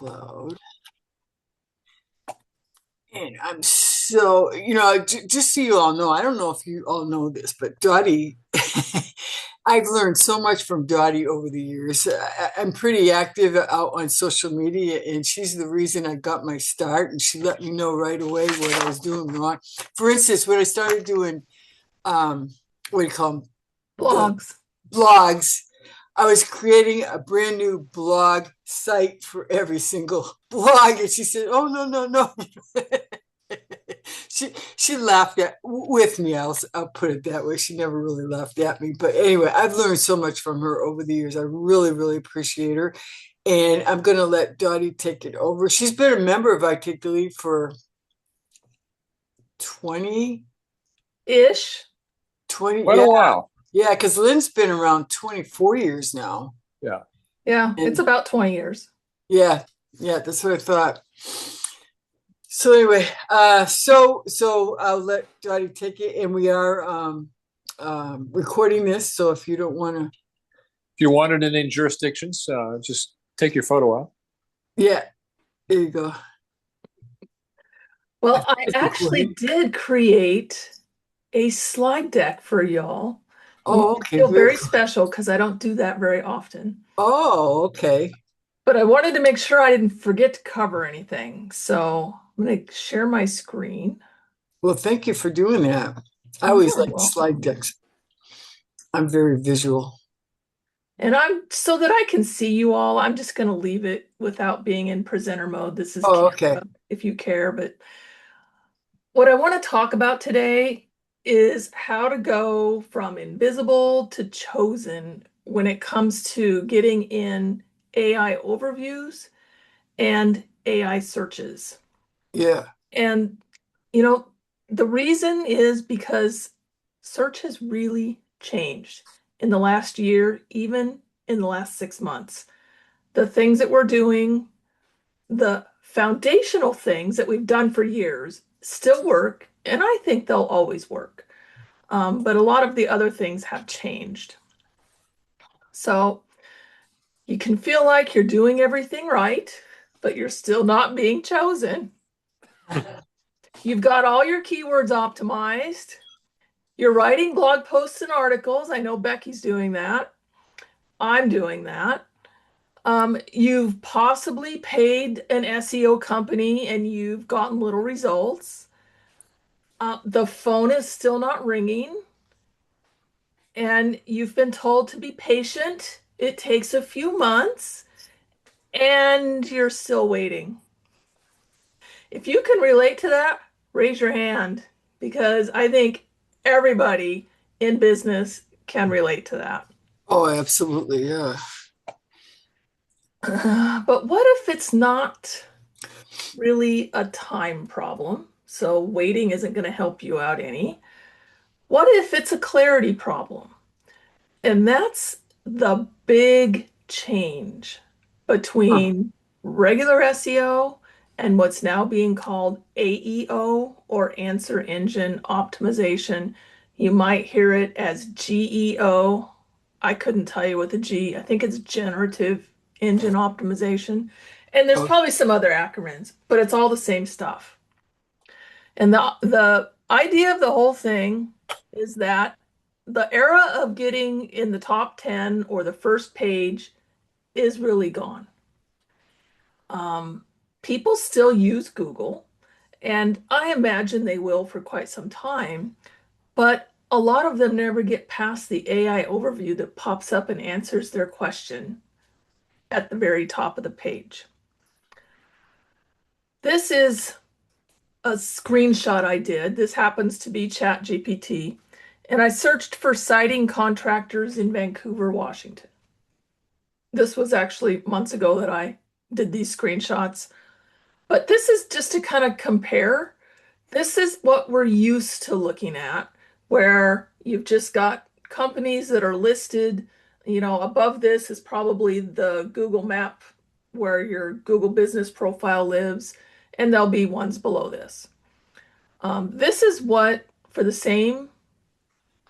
Cloud. And I'm so, just so you all know, I don't know if you all know this, but Dottie, I've learned so much from Dottie over the years. I'm pretty active out on social media, and she's the reason I got my start. And she let me know right away what I was doing wrong. For instance, when I started doing, what do you call them? The Blogs. blogs. I was creating a brand new blog site for every single blog, and she said, "Oh no, no, no." she laughed at with me. I'll put it that way. She never really laughed at me, but anyway, I've learned so much from her over the years. I really, really appreciate her, and I'm going to let Dottie take it over. She's been a member of I Take the Lead for 20, Ish. 20. Quite a Yeah, while. yeah, because Lynn's been around 24 years now. Yeah. Yeah, it's And about 20 years. yeah, yeah, that's what I thought. So anyway, so I'll let Dottie take it, and we are recording this. So if you don't want to, If you want it in any jurisdictions, just take your photo out. yeah, there you go. Well, I It's actually recording. did create a slide deck for y'all. You Oh, might okay, feel very very cool. special because I don't do that very often. Oh, okay. But I wanted to make sure I didn't forget to cover anything. So I'm going to share my screen. Well, thank you for doing that. I always You're like slide welcome. decks. I'm very visual. And I'm so that I can see you all, I'm just going to leave it without being in presenter mode. This is Oh, okay. Canva if you care, but what I want to talk about today is how to go from invisible to chosen when it comes to getting in AI overviews and AI searches. Yeah, And, you know, the reason is because search has really changed in the last year, even in the last 6 months. The things that we're doing, the foundational things that we've done for years still work, and I think they'll always work. But a lot of the other things have changed. So you can feel like you're doing everything right, but you're still not being chosen. You've got all your keywords optimized. You're writing blog posts and articles. I know Becky's doing that. I'm doing that. You've possibly paid an SEO company and you've gotten little results. The phone is still not ringing, and you've been told to be patient. It takes a few months, and you're still waiting. If you can relate to that, raise your hand because I think everybody in business can relate to that. oh, absolutely. Yeah. But what if it's not really a time problem? So waiting isn't going to help you out any. What if it's a clarity problem? And that's the big change Huh. between regular SEO and what's now being called AEO or Answer Engine Optimization. You might hear it as GEO. I couldn't tell you with a G. I think it's Generative Engine Optimization. And there's Oh, probably some other acronyms, but it's all the same stuff. And the idea of the whole thing is that the era of getting in the top 10 or the first page is really gone. Um, People still use Google, and I imagine they will for quite some time, but a lot of them never get past the AI overview that pops up and answers their question at the very top of the page. This is a screenshot I did. This happens to be ChatGPT. And I searched for siding contractors in Vancouver, Washington. This was actually months ago that I did these screenshots. But this is just to kind of compare. This is what we're used to looking at, where you've just got companies that are listed. Above this is probably the Google map where your Google business profile lives, and there'll be ones below this. This is what, for the same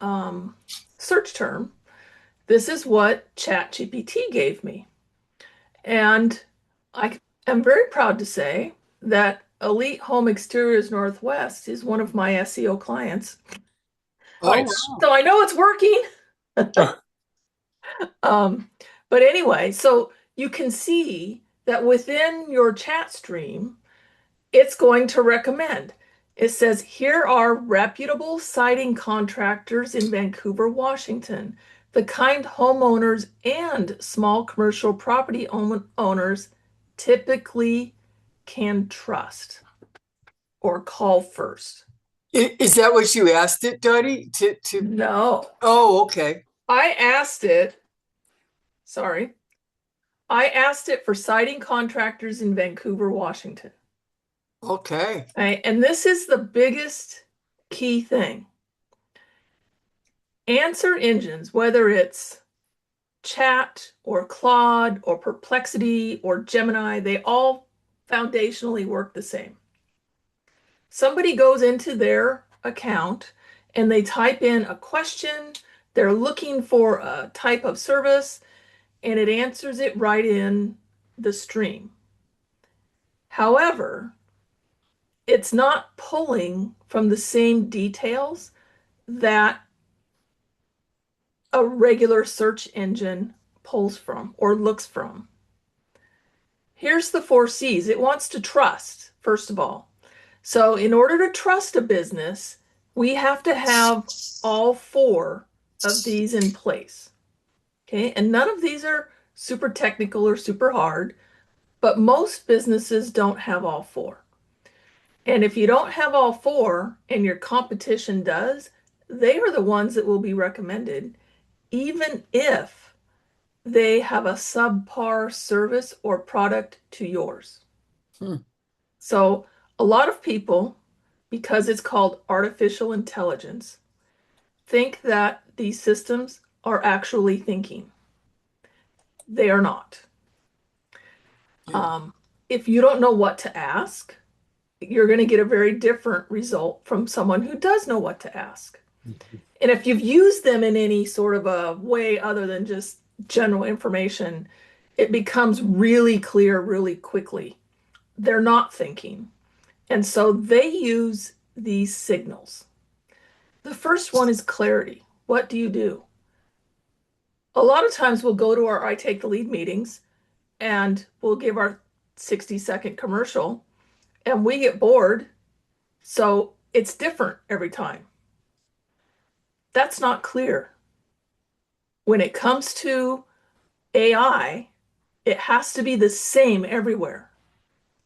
um, search term, this is what ChatGPT gave me. And I I'm very proud to say that Elite Home Exteriors Northwest is one of my SEO clients. Oh, Nice. So I know it's working. Um, but anyway, so you can see that within your chat stream, it's going to recommend. It says, here are reputable siding contractors in Vancouver, Washington, the kind homeowners and small commercial property owners typically can trust or call first. is that what you asked it, Dottie? To No, Oh, okay. I asked it, sorry, I asked it for siding contractors in Vancouver, Washington. Okay. Right? And this is the biggest key thing. Answer engines, whether it's Chat or Claude or Perplexity or Gemini, they all foundationally work the same. Somebody goes into their account and they type in a question, they're looking for a type of service, and it answers it right in the stream. However, it's not pulling from the same details that a regular search engine pulls from or looks from. Here's the 4 C's. It wants to trust, first of all. So, in order to trust a business, we have to have all four of these in place. Okay. And none of these are super technical or super hard, but most businesses don't have all four. And if you don't have all four and your competition does, they are the ones that will be recommended, even if they have a subpar service or product to yours. Hmm. So, a lot of people, because it's called artificial intelligence, think that these systems are actually thinking. They are not. Yeah. Um, if you don't know what to ask, you're going to get a very different result from someone who does know what to ask. And if you've used them in any sort of a way other than just general information, it becomes really clear really quickly. They're not thinking. And so they use these signals. The first one is clarity. What do you do? A lot of times we'll go to our I Take the Lead meetings and we'll give our 60-second commercial and we get bored. So it's different every time. That's not clear. When it comes to AI, it has to be the same everywhere.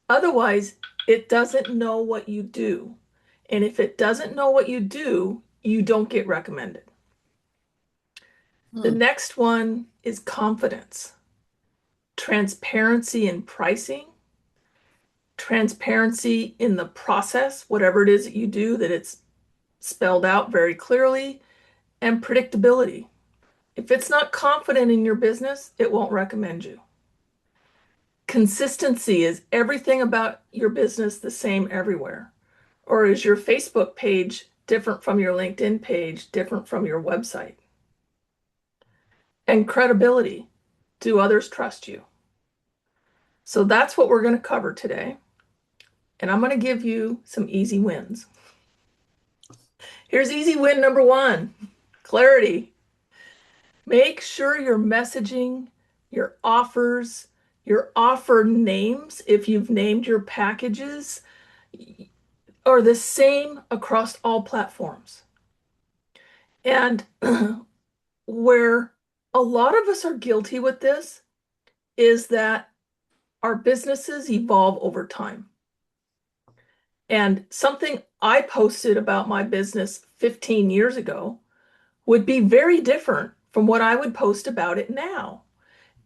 Otherwise, it doesn't know what you do. And if it doesn't know what you do, you don't get recommended. The Hmm. next one is confidence, transparency in pricing, transparency in the process, whatever it is that you do, that it's spelled out very clearly, and predictability. If it's not confident in your business, it won't recommend you. Consistency is everything about your business the same everywhere. Or is your Facebook page different from your LinkedIn page, different from your website? And credibility. Do others trust you? So that's what we're going to cover today. And I'm going to give you some easy wins. Here's easy win number one, clarity. Make sure your messaging, your offers, your offer names, if you've named your packages, are the same across all platforms. And where a lot of us are guilty with this is that our businesses evolve over time. And something I posted about my business 15 years ago would be very different from what I would post about it now.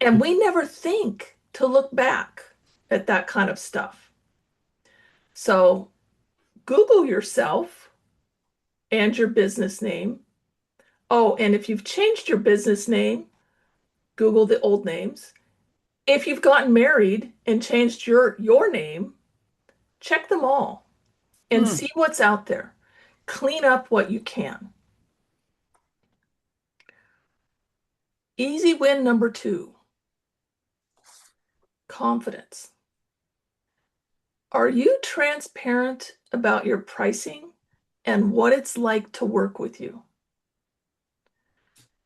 And we never think to look back at that kind of stuff. So Google yourself and your business name. Oh, and if you've changed your business name, Google the old names. If you've gotten married and changed your name, check them all and Hmm. see what's out there. Clean up what you can. Easy win number two, confidence. Are you transparent about your pricing and what it's like to work with you?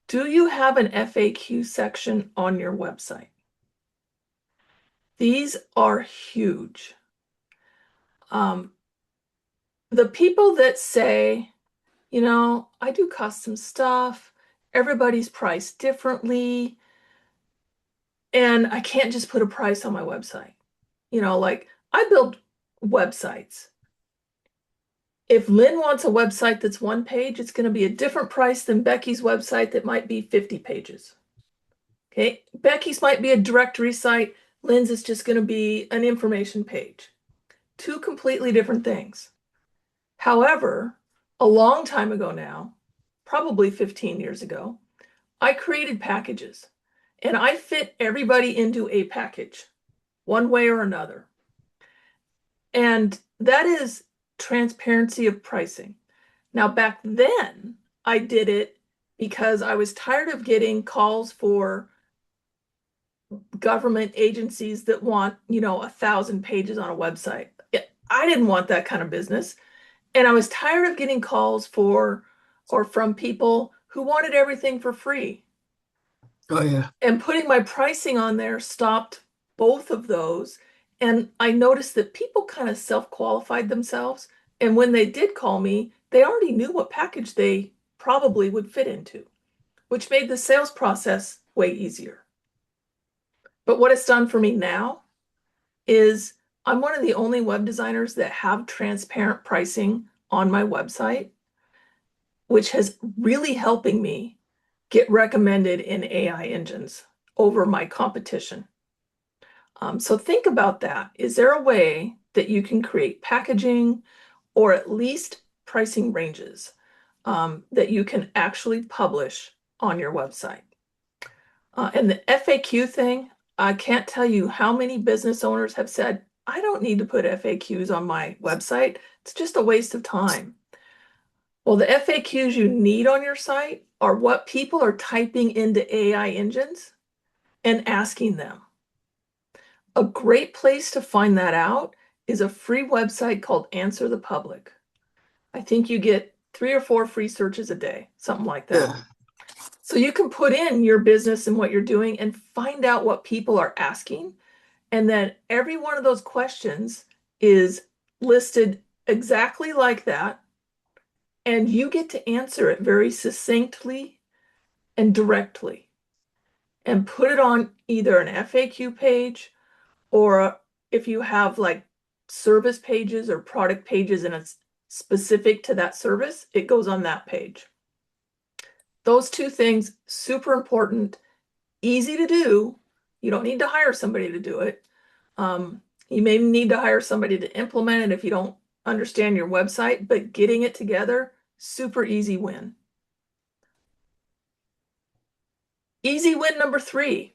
Do you have an FAQ section on your website? These are huge. The people that say, I do custom stuff, everybody's priced differently, and I can't just put a price on my website. Like I build websites. If Lynn wants a website that's 1 page, it's going to be a different price than Becky's website that might be 50 pages. Okay, Becky's might be a directory site, Lynn's is just going to be an information page. 2 completely different things. However, a long time ago now, probably 15 years ago, I created packages and I fit everybody into a package one way or another. And that is transparency of pricing. Now, back then, I did it because I was tired of getting calls for government agencies that want, 1,000 pages on a website. I didn't want that kind of business. And I was tired of getting calls for or from people who wanted everything for free. Oh, yeah. And putting my pricing on there stopped both of those. And I noticed that people kind of self-qualified themselves. And when they did call me, they already knew what package they probably would fit into, which made the sales process way easier. But what it's done for me now is I'm one of the only web designers that have transparent pricing on my website, which has really helping me get recommended in AI engines over my competition. So think about that. Is there a way that you can create packaging or at least pricing ranges that you can actually publish on your website? And the FAQ thing, I can't tell you how many business owners have said, I don't need to put FAQs on my website. It's just a waste of time. Well, the FAQs you need on your site are what people are typing into AI engines and asking them. A great place to find that out is a free website called Answer the Public. I think you get 3 or 4 free searches a day, something like that. Yeah. So you can put in your business and what you're doing and find out what people are asking. And then every one of those questions is listed exactly like that. And you get to answer it very succinctly and directly and put it on either an FAQ page or if you have like service pages or product pages and it's specific to that service, it goes on that page. Those 2 things, super important, easy to do. You don't need to hire somebody to do it. You may need to hire somebody to implement it if you don't understand your website, but getting it together, super easy win. Easy win number 3.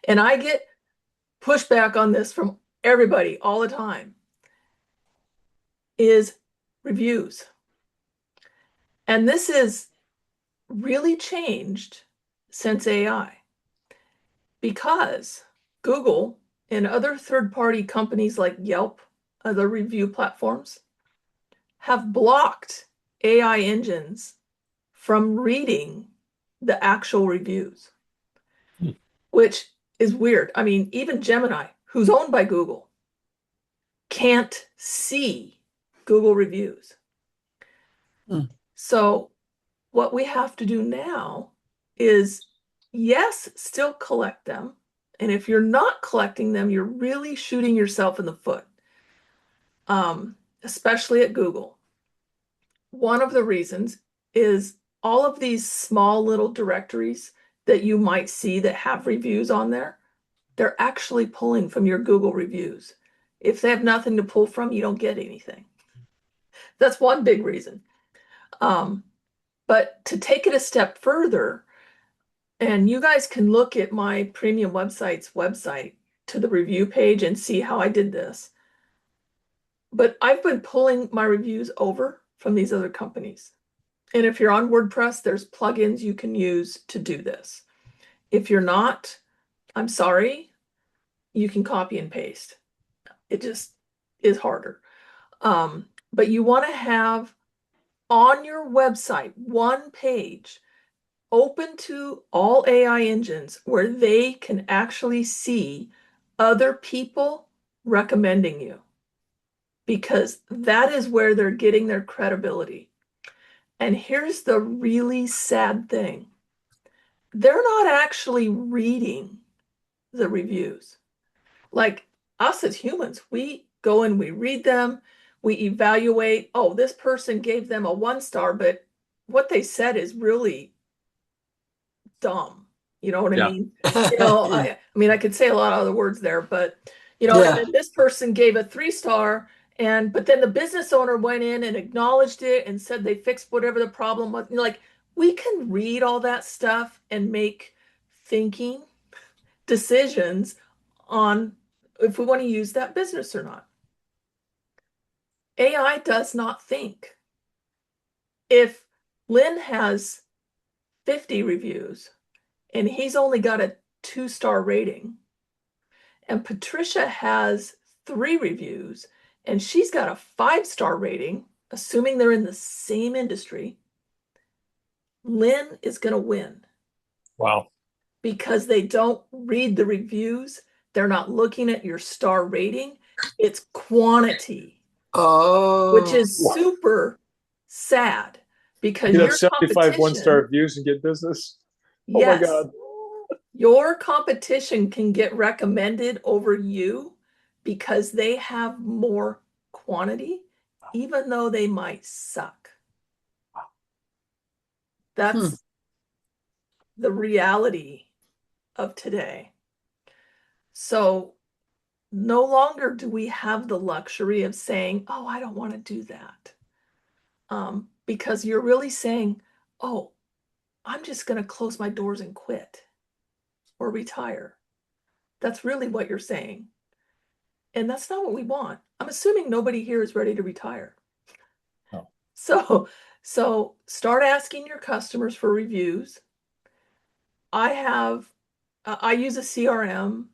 And I get pushback on this from everybody all the time, is reviews. And this is really changed since AI because Google and other third-party companies like Yelp, other review platforms, have blocked AI engines from reading the actual reviews, which is weird. I mean, even Gemini, who's owned by Google, can't see Google reviews. So what we have to do now is, yes, still collect them. And if you're not collecting them, you're really shooting yourself in the foot, especially at Google. One of the reasons is all of these small little directories that you might see that have reviews on there, they're actually pulling from your Google reviews. If they have nothing to pull from, you don't get anything. That's one big reason. But to take it a step further, and you guys can look at my premium website's website to the review page and see how I did this. But I've been pulling my reviews over from these other companies. And if you're on WordPress, there's plugins you can use to do this. If you're not, I'm sorry, you can copy and paste. It just is harder. But you want to have on your website one page open to all AI engines where they can actually see other people recommending you, because that is where they're getting their credibility. And here's the really sad thing. They're not actually reading the reviews. Like us as humans, we go and we read them, we evaluate, oh, this person gave them a 1 star, but what they said is really dumb. You know what I Yeah. mean? I mean, I could say a lot of other words there, but and Yeah. then this person gave a 3 star, but then the business owner went in and acknowledged it and said they fixed whatever the problem was. Like, we can read all that stuff and make thinking decisions on if we want to use that business or not. AI does not think. If Lynn has 50 reviews and he's only got a 2-star rating, and Patricia has 3 reviews and she's got a 5-star rating, assuming they're in the same industry, Lynn is going to win. Wow. Because they don't read the reviews. They're not looking at your star rating. It's quantity. Oh. Which is super sad, because You have your 75 1-star competition, reviews and get business. yes, Oh my God. your competition can get recommended over you because they have more quantity, even though they might suck. That's the reality of today. So no longer do we have the luxury of saying, oh, I don't want to do that. Because you're really saying, oh, I'm just going to close my doors and quit or retire. That's really what you're saying. And that's not what we want. I'm assuming nobody here is ready to retire. No. So start asking your customers for reviews. I use a CRM,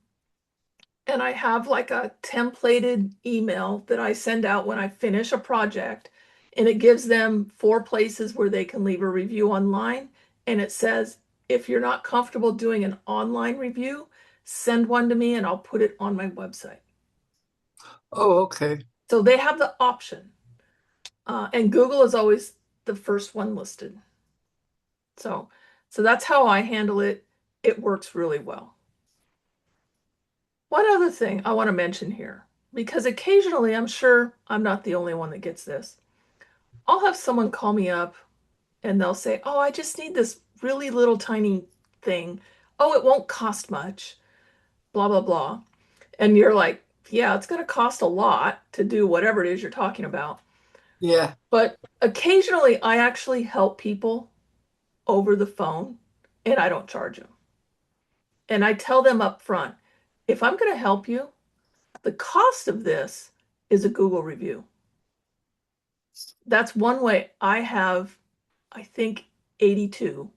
and I have like a templated email that I send out when I finish a project, and it gives them 4 places where they can leave a review online. And it says, if you're not comfortable doing an online review, send one to me and I'll put it on my website. Oh, okay. So they have the option. And Google is always the first one listed. So that's how I handle it. It works really well. One other thing I want to mention here, because occasionally, I'm sure I'm not the only one that gets this. I'll have someone call me up and they'll say, oh, I just need this really little tiny thing. Oh, it won't cost much, blah, blah, blah. And you're like, yeah, it's going to cost a lot to do whatever it is you're talking about. Yeah. But occasionally, I actually help people over the phone and I don't charge them. And I tell them up front, if I'm going to help you, the cost of this is a Google review. That's one way. I have, I think, 82,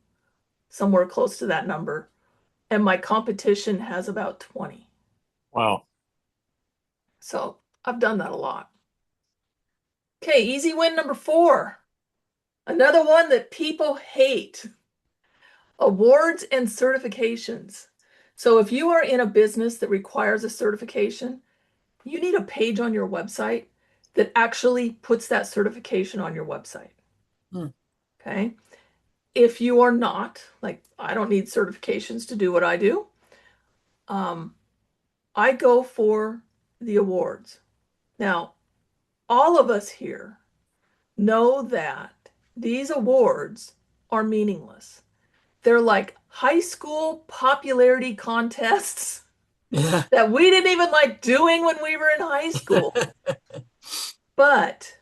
somewhere close to that number. And my competition has about 20. Wow. So I've done that a lot. Okay, easy win number 4. Another one that people hate. Awards and certifications. So if you are in a business that requires a certification, you need a page on your website that actually puts that certification on your website. Okay. If you are not, like, I don't need certifications to do what I do, I go for the awards. Now, all of us here know that these awards are meaningless. They're like high school popularity contests Yeah. that we didn't even like doing when we were in high school. But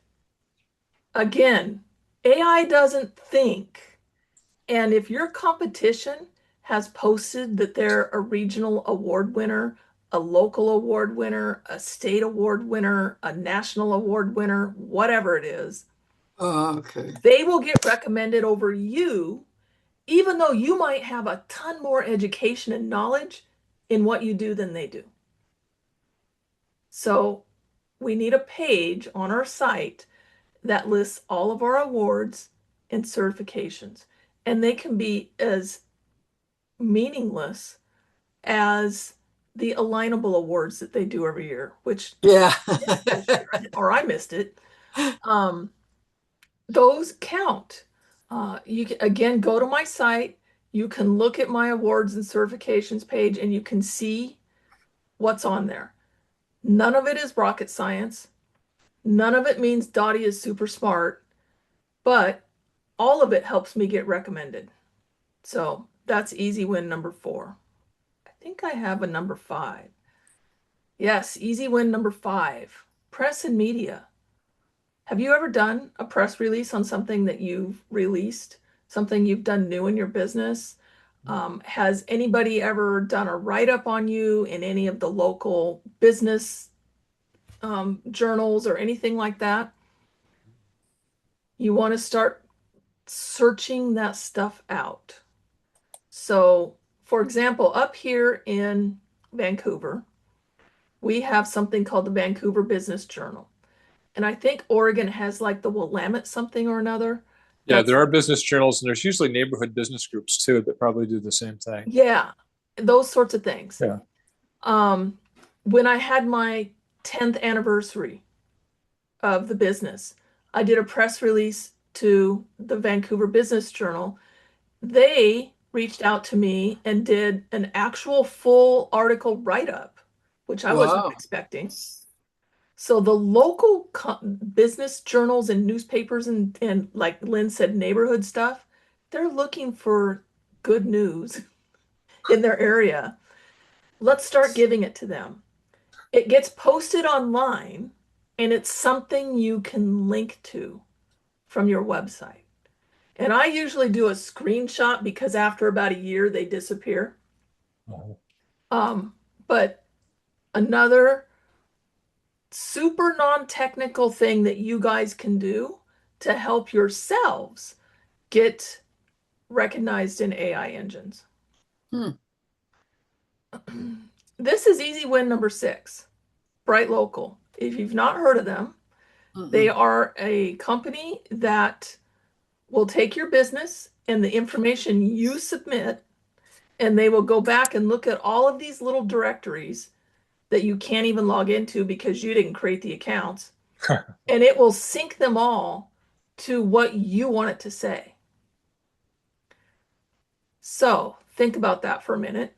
again, AI doesn't think. And if your competition has posted that they're a regional award winner, a local award winner, a state award winner, a national award winner, whatever it is, Oh, okay. they will get recommended over you, even though you might have a ton more education and knowledge in what you do than they do. So we need a page on our site that lists all of our awards and certifications. And they can be as meaningless as the alignable awards that they do every year, which Yeah. this year, or I missed it. Those count. You can, again, go to my site. You can look at my awards and certifications page and you can see what's on there. None of it is rocket science. None of it means Dottie is super smart, but all of it helps me get recommended. So that's easy win number 4. I think I have a number 5. Yes, easy win number 5. Press and media. Have you ever done a press release on something that you've released, something you've done new in your business? Has anybody ever done a write-up on you in any of the local business journals or anything like that? You want to start searching that stuff out. So, for example, up here in Vancouver, we have something called the Vancouver Business Journal. And I think Oregon has like the Willamette something or another. Yeah, there are business journals, and there's usually neighborhood business groups too that probably do the same thing. Yeah, those sorts of things. Yeah. When I had my 10th anniversary of the business, I did a press release to the Vancouver Business Journal. They reached out to me and did an actual full article write-up, which I wasn't Wow. expecting. So the local business journals and newspapers and like Lynn said, neighborhood stuff, they're looking for good news in their area. Let's start giving it to them. It gets posted online and it's something you can link to from your website. And I usually do a screenshot because after about a year they disappear. But another super non-technical thing that you guys can do to help yourselves get recognized in AI engines. This is easy win number 6, Bright Local. If you've not heard of them, they are a company that will take your business and the information you submit, and they will go back and look at all of these little directories that you can't even log into because you didn't create the accounts. And it will sync them all to what you want it to say. So think about that for a minute.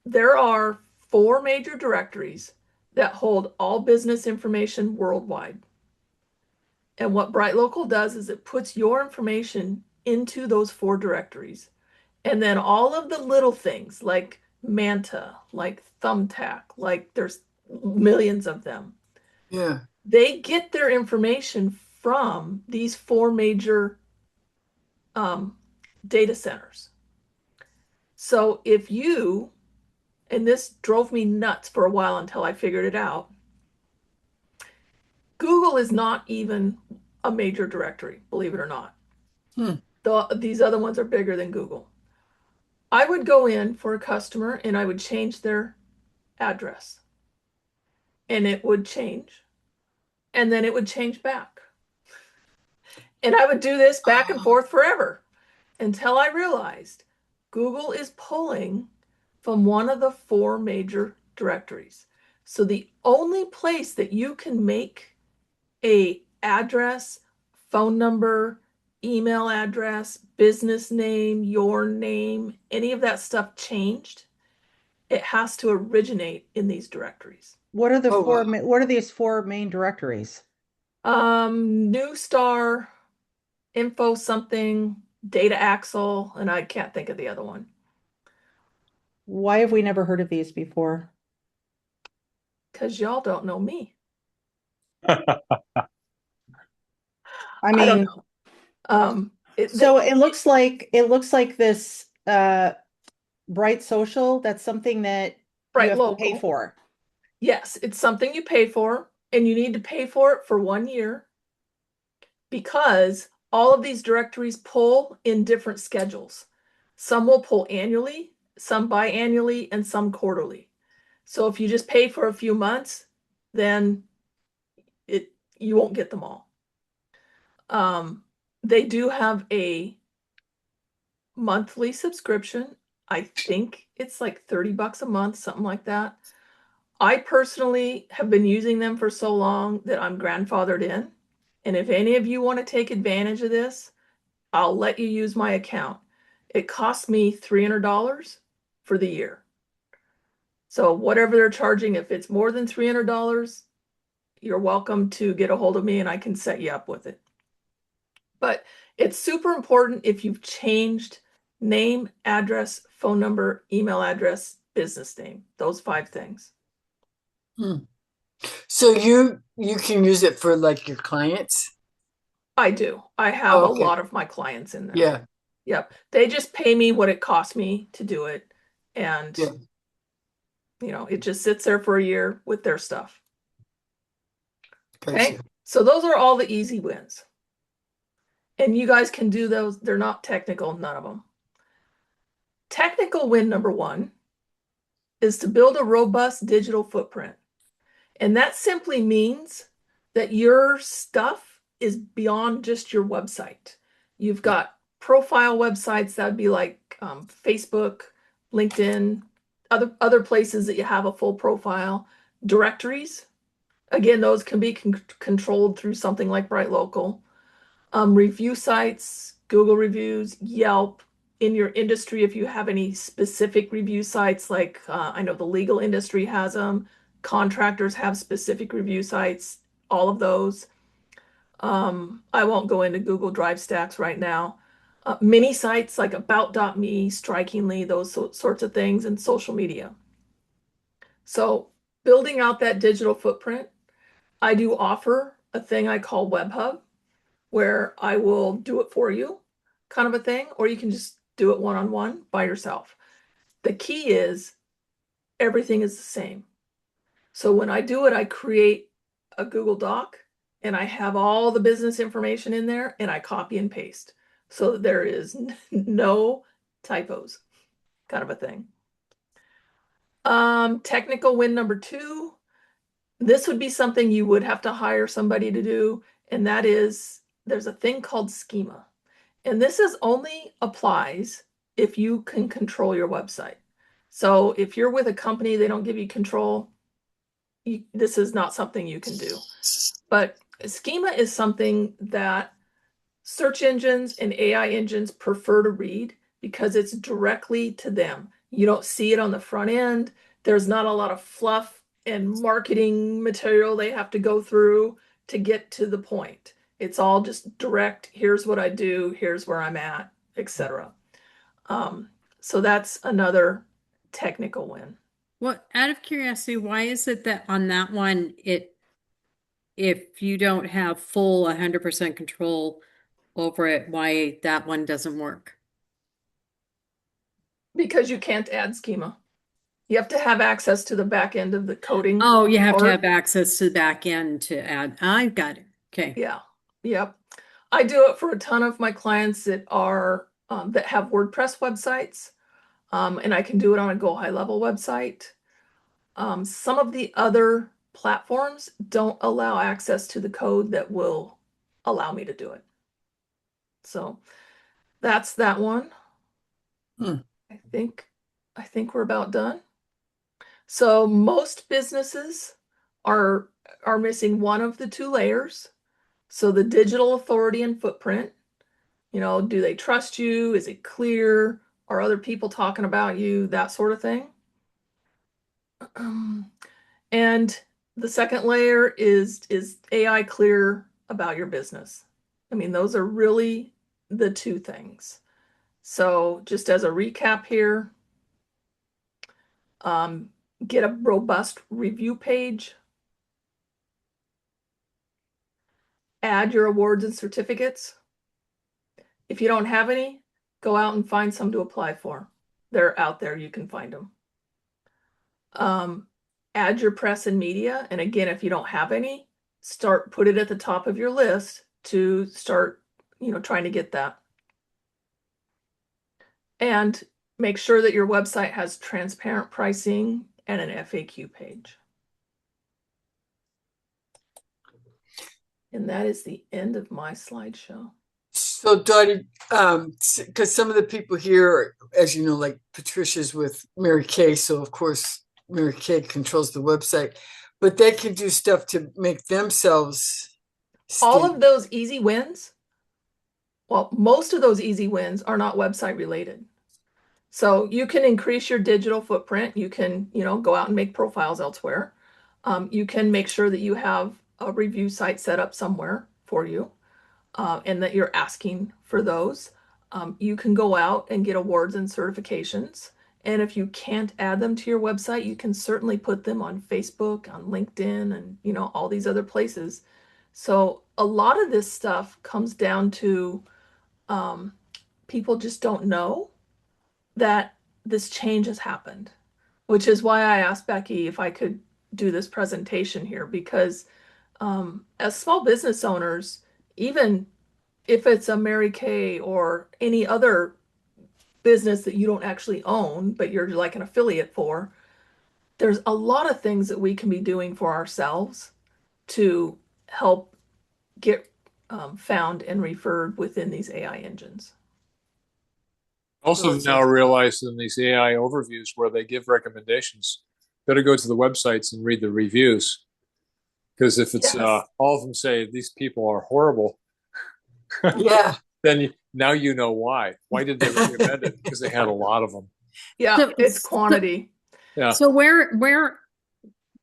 There are 4 major directories that hold all business information worldwide. And what Bright Local does is it puts your information into those 4 directories. And then all of the little things like Manta, like Thumbtack, like there's millions of them. Yeah. They get their information from these 4 major data centers. So if you, and this drove me nuts for a while until I figured it out, Google is not even a major directory, believe it or not. These other ones are bigger than Google. I would go in for a customer and I would change their address. And it would change. And then it would change back. And I would do this back and forth forever until I realized Google is pulling from one of the 4 major directories. So the only place that you can make a address, phone number, email address, business name, your name, any of that stuff changed, it has to originate in these directories. What are the what are these 4 main directories? Newstar, Info something, Data Axle, and I can't think of the other one. Why have we never heard of these before? Because y'all don't know me. I mean, so it looks like this Bright Social, that's something that Bright you have Local. to pay for. Yes, it's something you pay for, and you need to pay for it for 1 year because all of these directories pull in different schedules. Some will pull annually, some biannually, and some quarterly. So if you just pay for a few months, then you won't get them all. They do have a monthly subscription. I think it's like $30 a month, something like that. I personally have been using them for so long that I'm grandfathered in. And if any of you want to take advantage of this, I'll let you use my account. It costs me $300 for the year. So whatever they're charging, if it's more than $300, you're welcome to get a hold of me and I can set you up with it. But it's super important if you've changed name, address, phone number, email address, business name, those 5 things. So you can use it for like your clients? I do. I have Oh, okay. a lot of my clients in there. Yeah. Yep. They just pay me what it costs me to do it. And, Yeah. you know, it just sits there for a year with their stuff. Okay. Gotcha. So those are all the easy wins. And you guys can do those. They're not technical, none of them. Technical win number 1 is to build a robust digital footprint. And that simply means that your stuff is beyond just your website. You've got profile websites that would be like Facebook, LinkedIn, other places that you have a full profile, directories. Again, those can be controlled through something like Bright Local. Review sites, Google reviews, Yelp. In your industry, if you have any specific review sites, like I know the legal industry has them, contractors have specific review sites, all of those. I won't go into Google Drive stacks right now. Mini sites like about.me, Strikingly, those sorts of things, and social media. So building out that digital footprint, I do offer a thing I call WebHub, where I will do it for you, kind of a thing, or you can just do it one-on-one by yourself. The key is everything is the same. So when I do it, I create a Google Doc and I have all the business information in there and I copy and paste. So that there is no typos, kind of a thing. Technical win number 2. This would be something you would have to hire somebody to do, and that is there's a thing called schema. And this only applies if you can control your website. So if you're with a company, they don't give you control, this is not something you can do. But schema is something that search engines and AI engines prefer to read because it's directly to them. You don't see it on the front end. There's not a lot of fluff and marketing material they have to go through to get to the point. It's all just direct. Here's what I do. Here's where I'm at, etc. So that's another technical win. Well, out of curiosity, why is it that on that one, if you don't have full 100% control over it, why that one doesn't work? Because you can't add schema. You have to have access to the back end of the coding. Oh, you have to part. have access to the back end to add. I got it. Okay. Yeah. Yep. I do it for a ton of my clients that are that have WordPress websites, and I can do it on a Go High Level website. Some of the other platforms don't allow access to the code that will allow me to do it. So that's that one. I think we're about done. So most businesses are missing one of the 2 layers. So the digital authority and footprint, you know, do they trust you? Is it clear? Are other people talking about you? That sort of thing. And the second layer is AI clear about your business? I mean, those are really the 2 things. So just as a recap here, get a robust review page. Add your awards and certificates. If you don't have any, go out and find some to apply for. They're out there, you can find them. Add your press and media. And again, if you don't have any, put it at the top of your list to start, you know, trying to get that. And make sure that your website has transparent pricing and an FAQ page. And that is the end of my slideshow. So Dottie, because some of the people here, as you know, like Patricia's with Mary Kay, so of course Mary Kay controls the website, but they can do stuff to make themselves All stand. of those easy wins, well, most of those easy wins are not website related. So you can increase your digital footprint. You can, go out and make profiles elsewhere. You can make sure that you have a review site set up somewhere for you, and that you're asking for those. You can go out and get awards and certifications. And if you can't add them to your website, you can certainly put them on Facebook, on LinkedIn, and all these other places. So a lot of this stuff comes down to people just don't know that this change has happened, which is why I asked Becky if I could do this presentation here, because as small business owners, even if it's a Mary Kay or any other business that you don't actually own, but you're like an affiliate for, there's a lot of things that we can be doing for ourselves to help get found and referred within these AI engines. Also Well, now realized in these AI overviews where they give recommendations, better go to the websites and read the reviews. Because if it's Yes. all of them say these people are horrible, Yeah. then now you know why. Why did they recommend it? Because they had a lot of them. Yeah, So- it's so- quantity. Yeah. So where,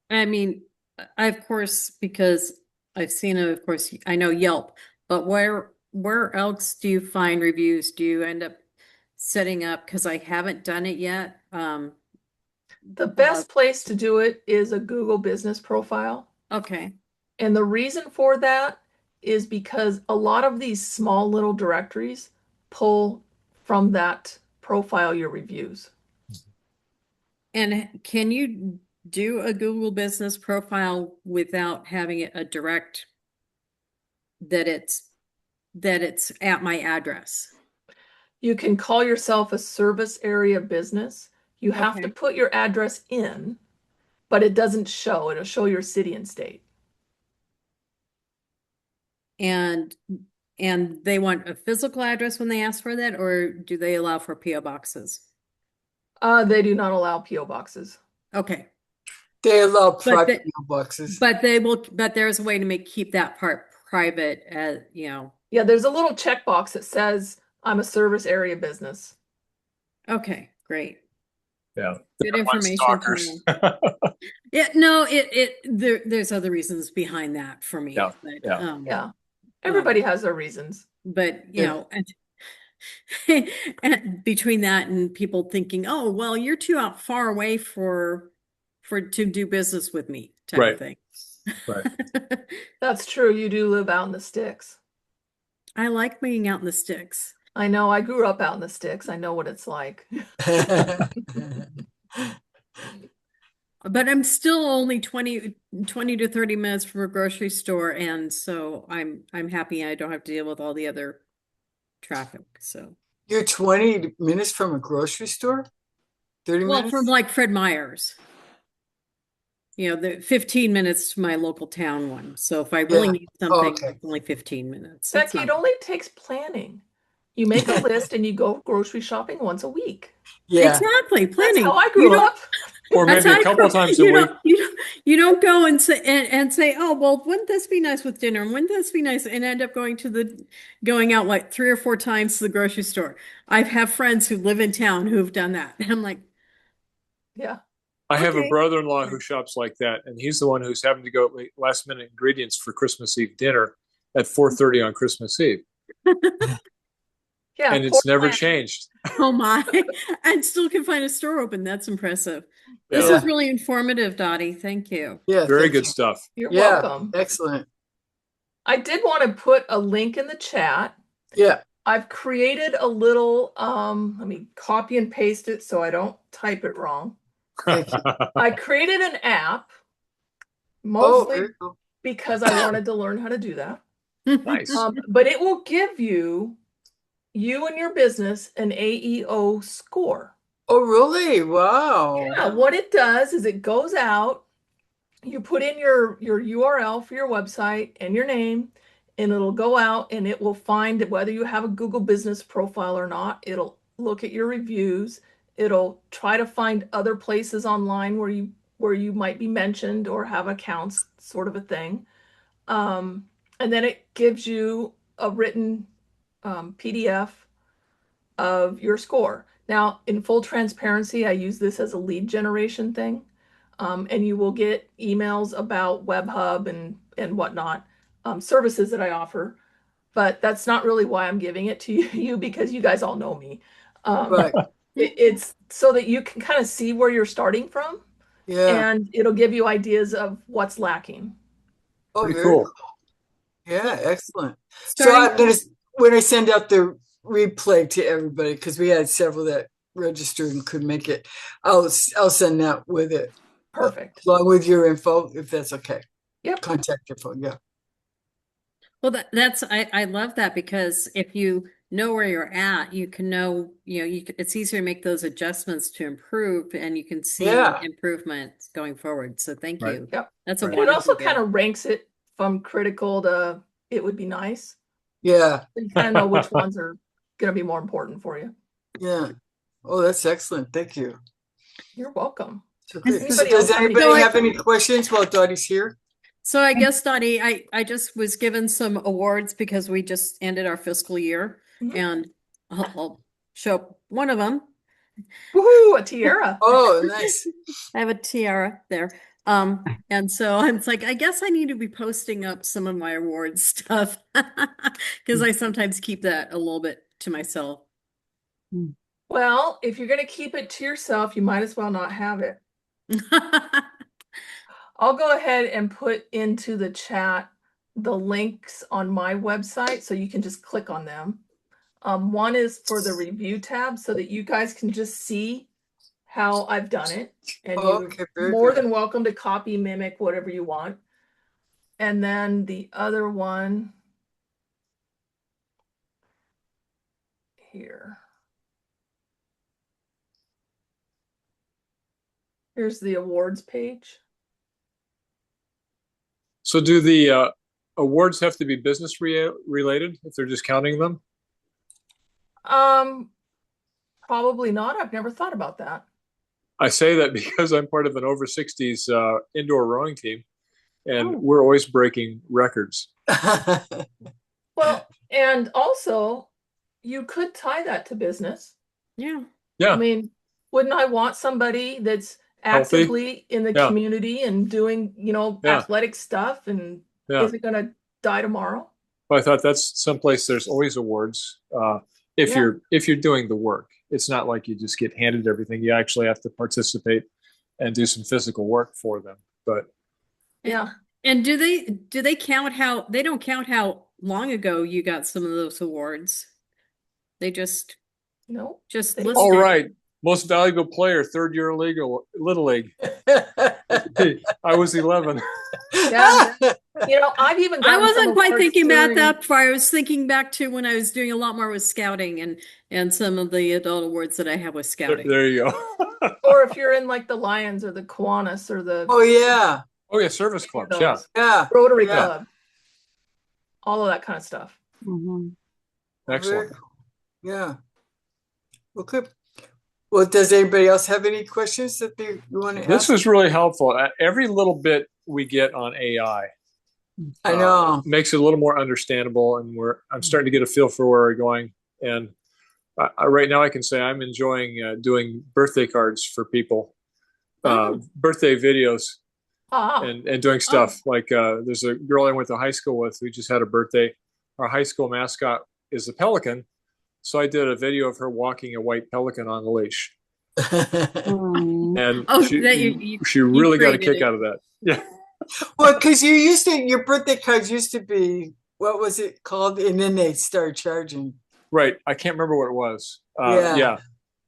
I mean, I, of course, because I've seen it, of course, I know Yelp, but where else do you find reviews? Do you end up setting up, because I haven't done it yet. The best place to do it is a Google business profile. Okay. And the reason for that is because a lot of these small little directories pull from that profile your reviews. And can you do a Google business profile without having it a direct that it's at my address? You can call yourself a service area business. You have to Okay. put your address in, but it doesn't show. It'll show your city and state. And they want a physical address when they ask for that, or do they allow for PO boxes? They do not allow PO boxes. Okay. They allow But private the- mailboxes. But there's a way to keep that part private, as Yeah, there's a little checkbox that says I'm a service area business. Okay, great. Yeah. Good They're like information to stalkers. know. Yeah, no, there's other reasons behind that for me. Yeah, But, yeah. Yeah. Everybody has their reasons. but Yeah. and between that and people thinking, oh, well, you're too far away to do business with me type Right. of thing. Right. That's true. You do live out in the sticks. I like being out in the sticks. I know. I grew up out in the sticks. I know what it's like. But I'm still only 20 to 30 minutes from a grocery store, and so I'm happy I don't have to deal with all the other traffic. So You're 20 minutes from a grocery store? 30 well, minutes? from like Fred Meyer's. The 15 minutes to my local town one. So if I really Yeah. need something, okay. it's only 15 minutes. It's Becky, it not- only takes planning. You make a list and you go grocery shopping once a week. Yeah. Exactly, That's planning. how I You grew don't- up. Or That's maybe how a I couple grew- of times a you week. you don't go and say, oh, well, wouldn't this be nice with dinner? Wouldn't this be nice? And end up going out like 3 or 4 times to the grocery store. I have friends who live in town who've done that. And I'm like, Yeah. I have a Okay. brother-in-law who shops like that, and he's the one who's having to go last-minute ingredients for Christmas Eve dinner at 4:30 on Christmas Eve, Yeah. and it's poor never planning. changed. oh my, and still can find a store open. That's impressive. This Yeah. is really informative, Dottie. Thank you. Yeah. Very thank good you. stuff. You're Yeah. welcome. Excellent. I did want to put a link in the chat. Yeah. I've created a little, let me copy and paste it so I don't type it wrong. Thank you. I created an app Oh, mostly very cool. because I wanted to learn how to do that. Nice. But it will give you and your business an AEO score. Oh, really? Wow. Yeah, what it does is it goes out you put in your URL for your website and your name, and it'll go out and it will find whether you have a Google Business profile or not. It'll look at your reviews. It'll try to find other places online where you might be mentioned or have accounts, sort of a thing. And then it gives you a written PDF of your score. Now, in full transparency, I use this as a lead generation thing. And you will get emails about WebHub and whatnot, services that I offer. But that's not really why I'm giving it to you because you guys all know me. Right. It's so that you can kind of see where you're starting from, Yeah. and it'll give you ideas of what's lacking. Oh, Pretty very cool. cool. Yeah, excellent. So Starting I'm gonna, when I send out the replay to everybody, because we had several that registered and couldn't make it, I'll send that with it, Perfect. along with your info, if that's okay. Yep. Contact info, yeah. Well, that's I love that because if you know where you're at, you can know, it's easier to make those adjustments to improve and you can see Yeah. improvements going forward. So thank Right. you. Yep. That's a Right. And it also wonderful kind deal. of ranks it from critical to it would be nice. Yeah, So you kind of know which ones are going to be more important for you. yeah. Oh, that's excellent. Thank you. You're welcome. So Does good. anybody Does else have any anybody questions? have any questions while Dottie's here? So I guess, Dottie, I just was given some awards because we just ended our fiscal year Mhm. and I'll show up one of them. Woohoo, a tiara. Oh, nice. I have a tiara there. And so it's like, I guess I need to be posting up some of my awards stuff because I sometimes keep that a little bit to myself. Well, if you're going to keep it to yourself, you might as well not have it. I'll go ahead and put into the chat the links on my website so you can just click on them. One is for the review tab so that you guys can just see how I've done it. And Oh, you're okay, very more good. than welcome to copy, mimic, whatever you want. And then the other one here. Here's the awards page. So do the awards have to be business related if they're just counting them? Probably not. I've never thought about that. I say that because I'm part of an over 60s indoor rowing team, and Oh. we're always breaking records. Well, and also you could tie that to business. Yeah. Yeah. I mean, wouldn't I want somebody that's Healthy. actively in the Yeah. community and doing, Yeah. athletic stuff and Yeah. isn't going to die tomorrow? Well, I thought that's someplace there's always awards if Yeah. you're doing the work. It's not like you just get handed everything. You actually have to participate and do some physical work for them. But Yeah. And do they count they don't count how long ago you got some of those awards? They just No. list all it. right, most valuable player, third year little league. I was 11. Yeah. I've even I gotten wasn't some quite awards thinking about during- that before. I was thinking back to when I was doing a lot more with scouting and some of the adult awards that I have with scouting. There you go. Or if you're in like the Lions or the Kiwanis or the Oh, yeah. Oh yeah, service clubs. those, Yeah, Yeah. Rotary Yeah. Club, all of that kind of stuff. excellent. Very cool. Yeah. Well, good. Well, does anybody else have any questions that you want to ask? This was really helpful. Every little bit we get on AI I know. makes it a little more understandable, and I'm starting to get a feel for where we're going. And right now, I can say I'm enjoying doing birthday cards for people, birthday videos, and doing stuff like there's a girl I went to high school with who just had a birthday. Our high school mascot is a pelican, so I did a video of her walking a white pelican on a leash, and she really got a kick out of that. Yeah. Well, because your birthday cards used to be, what was it called? And then they started charging. Right. I can't remember what it was. Yeah. Yeah.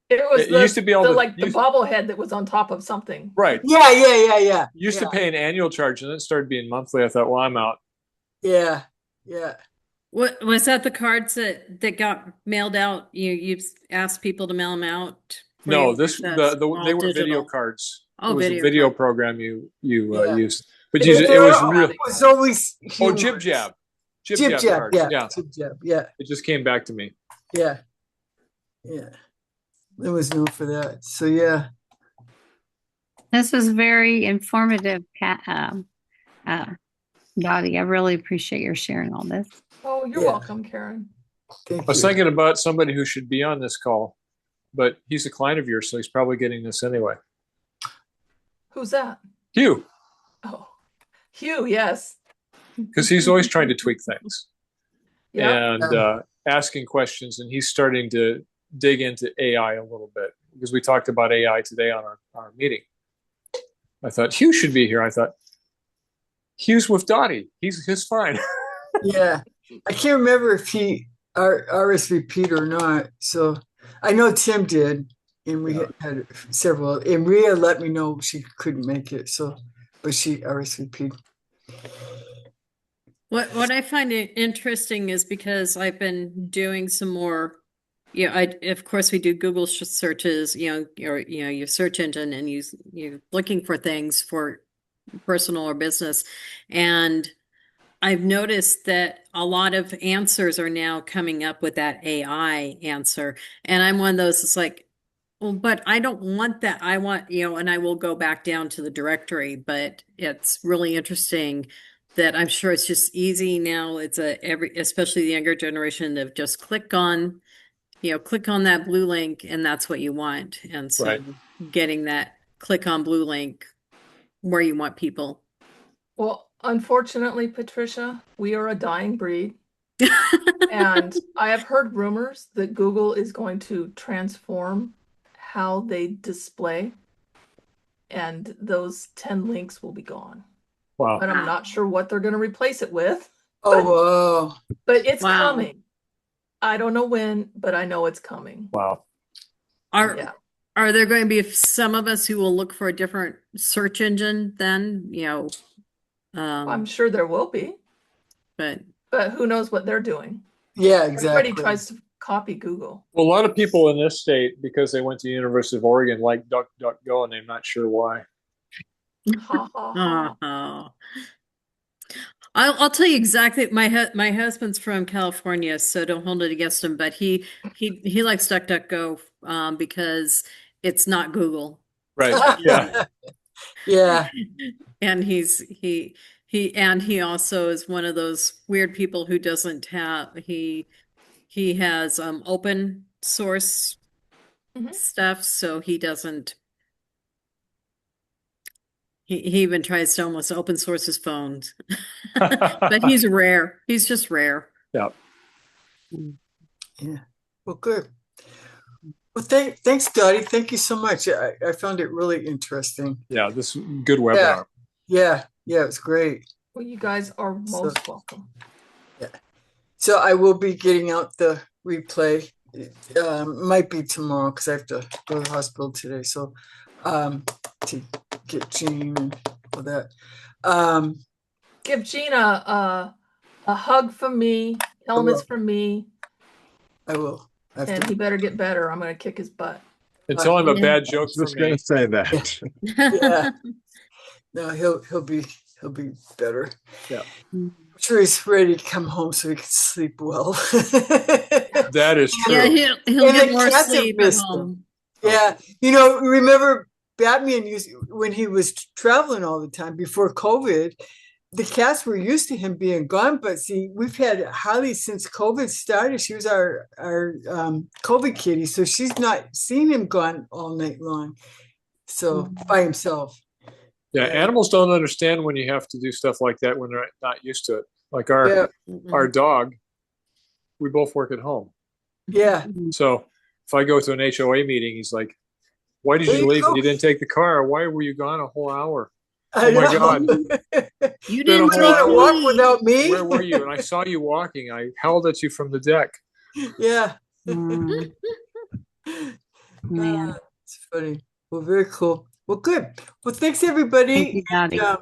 It was It used to be able to the bobblehead that was on top of something. Right. Yeah. Used to pay an annual charge, and then it started being monthly. I thought, well, I'm out. Yeah. What was that? The cards that got mailed out? You asked people to mail them out? No, they were they were video digital? cards. Oh, It was a video. video program you Yeah. used, but It it was real. was always Oh, humorous. Jib Jab, Jib Jab, cards. yeah. Yeah, Jib Jab, yeah, it just came back to me. yeah, yeah. There was no for that. So yeah, This was very informative, Dottie. I really appreciate your sharing all this. Oh, you're Yeah. welcome, Karen. thank I was you. thinking about somebody who should be on this call, but he's a client of yours, so he's probably getting this anyway. Who's that? Hugh, Oh, Hugh, yes. because he's always trying to tweak things Yeah. and asking questions, and he's starting to dig into AI a little bit because we talked about AI today on our meeting. I thought Hugh should be here. I thought Hugh's with Dottie. He's fine. Yeah, I can't remember if he RSVP'd or not. So I know Tim did, and we had several. And Rhea let me know she couldn't make it. So, but she RSVP'd. What I find it interesting is because I've been doing some more, of course we do Google searches, or your search engine, and you looking for things for personal or business, and I've noticed that a lot of answers are now coming up with that AI answer, and I'm one of those. It's like, well, but I don't want that. I want, and I will go back down to the directory, but it's really interesting that I'm sure it's just easy now. It's especially the younger generation of just click on that blue link and that's what you want. And so Right. getting that click on blue link where you want people. Well, unfortunately, Patricia, we are a dying breed. And I have heard rumors that Google is going to transform how they display, and those 10 links will be gone. Wow. And I'm not sure what they're going to replace it with, Oh, wow. but it's Wow. coming. I don't know when, but I know it's coming. Wow. Yeah. Are there going to be some of us who will look for a different search engine then, I'm sure there will be, but but who knows what they're doing. Yeah, Everybody exactly. tries to copy Google. Well, a lot of people in this state, because they went to the University of Oregon, like DuckDuckGo, and I'm not sure why. Ha, ha, ha. oh. I'll tell you exactly. My husband's from California, so don't hold it against him. But he likes DuckDuckGo because it's not Google, Right. Yeah. Yeah. and he also is one of those weird people who doesn't have he has open source Mhm. stuff, so he doesn't. He even tries to almost open source his phones, but he's rare. He's just rare. Yeah. Yeah. Well, good. Well, thanks, Dottie. Thank you so much. I found it really interesting. Yeah. This is a good webinar. Yeah. Yeah, it was great. Well, you guys are most welcome. So I will be getting out the replay. Might be tomorrow because I have to go to the hospital today. So to get Jean and all that. Give Gina a hug from me. Tell him will. it's from me, I will. I have and to. he better get better. I'm going to kick his butt. And tell him a bad joke Just for me. gonna say that. Yeah. No, he'll be better. Yeah. I'm sure he's ready to come home so he can sleep well. That is true. Yeah, he'll And get the more cats have sleep at missed home. Yeah, remember Batman when he was traveling all the time before COVID, the cats were used to him being gone. But see, we've had Holly since COVID started. She was our COVID kitty, so she's not seen him gone all night long. So by himself. Yeah. Animals don't understand when you have to do stuff like that when they're not used to it. Like our dog, we both work at home. Yeah. So if I go to an HOA meeting, he's like, "Why did There you you leave? go. You didn't take the car. Why were you gone a whole hour? I my know. God. You Been a didn't You want to whole walk take me. without me? Where were you?" And I saw you walking. I held at you from the deck. Yeah. Mm, man. It's funny. Well, very cool. Well, good. Well, thanks everybody. Thank you, Dottie. And,